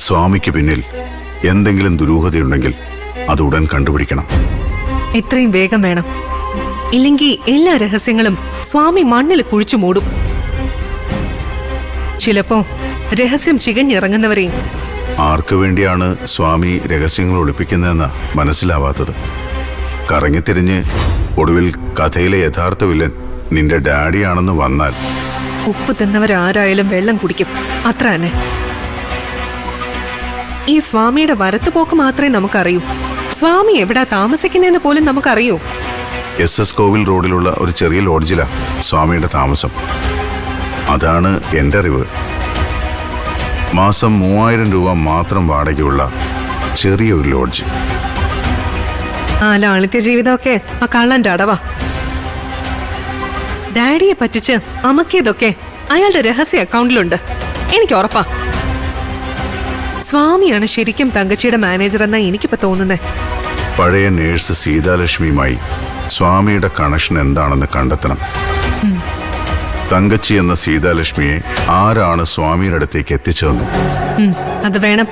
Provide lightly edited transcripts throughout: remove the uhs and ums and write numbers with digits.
സ്വാമിക്ക് പിന്നിൽ എന്തെങ്കിലും ദുരൂഹതയുണ്ടെങ്കിൽ അത് ഉടൻ കണ്ടുപിടിക്കണം. എത്രയും വേഗം വേണം. ഇല്ലെങ്കിൽ എല്ലാ രഹസ്യങ്ങളും സ്വാമി മണ്ണിൽ കുഴിച്ചു മൂടും. ചിലപ്പോ രഹസ്യം ചികഞ്ഞിറങ്ങുന്നവരെയും. ആർക്കു വേണ്ടിയാണ് സ്വാമി രഹസ്യങ്ങൾ ഒളിപ്പിക്കുന്നതെന്ന് മനസ്സിലാവാത്തത്. കറങ്ങിത്തിരിഞ്ഞ് ഒടുവിൽ കഥയിലെ യഥാർത്ഥ വില്ലൻ നിന്റെ ഡാഡിയാണെന്ന് വന്നാൽ ഉപ്പ് തിന്നവരാരായാലും വെള്ളം കുടിക്കും, അത്ര തന്നെ. ഈ സ്വാമിയുടെ വരത്തുപോക്ക് മാത്രമേ നമുക്കറിയൂ. സ്വാമി എവിടാ താമസിക്കുന്നതെന്ന് പോലും നമുക്കറിയൂ. SS കോവിൽ റോഡിലുള്ള ഒരു ചെറിയ ലോഡ്ജിലാ സ്വാമിയുടെ താമസം. അതാണ് എൻ്റെ അറിവ്. മാസം 3000 രൂപ മാത്രം വാടകയുള്ള ചെറിയൊരു ലോഡ്ജ്. ആ ലാളിത്യ ജീവിതമൊക്കെ ആ കള്ളന്റെ അടവാ. ഡാഡിയെ പറ്റിച്ച് അമക്കിയതൊക്കെ അയാളുടെ രഹസ്യ അക്കൗണ്ടിലുണ്ട്, എനിക്ക് ഉറപ്പാ. സ്വാമിയാണ് ശരിക്കും തങ്കച്ചിയുടെ മാനേജർ എന്നാ എനിക്കിപ്പോ തോന്നുന്നേ. പഴയ നേഴ്സ് സീതാലക്ഷ്മിയുമായി സ്വാമിയുടെ കണക്ഷൻ എന്താണെന്ന് കണ്ടെത്തണം. തങ്കച്ചി എന്ന സീതാലക്ഷ്മിയെ ആരാണ് സ്വാമിയുടെ അടുത്തേക്ക് എത്തിച്ചതെന്ന്. അത് വേണം.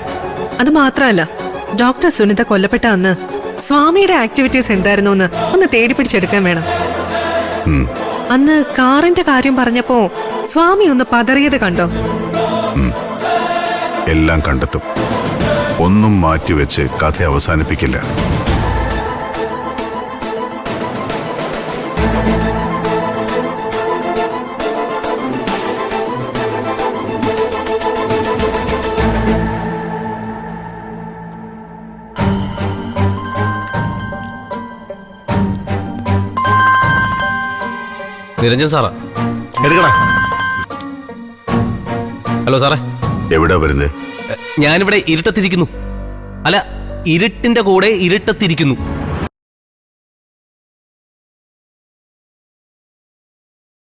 അത് മാത്രമല്ല, ഡോക്ടർ സുനിത കൊല്ലപ്പെട്ട അന്ന് സ്വാമിയുടെ ആക്ടിവിറ്റീസ് എന്തായിരുന്നു എന്ന് ഒന്ന് തേടി പിടിച്ചെടുക്കാൻ വേണം. അന്ന് കാറിന്റെ കാര്യം പറഞ്ഞപ്പോ സ്വാമി ഒന്ന് പതറിയത് കണ്ടോ? എല്ലാം കണ്ടെത്തും. ഒന്നും മാറ്റിവെച്ച് കഥ അവസാനിപ്പിക്കില്ല. നിരഞ്ജൻ സാറാ? എടുക്കടാ. ഹലോ സാറേ. എവിടാ വരുന്നത്? ഞാനിവിടെ ഇരുട്ടത്തിരിക്കുന്നു. അല്ല, ഇരുട്ടിന്റെ കൂടെ ഇരുട്ടത്തിരിക്കുന്നു.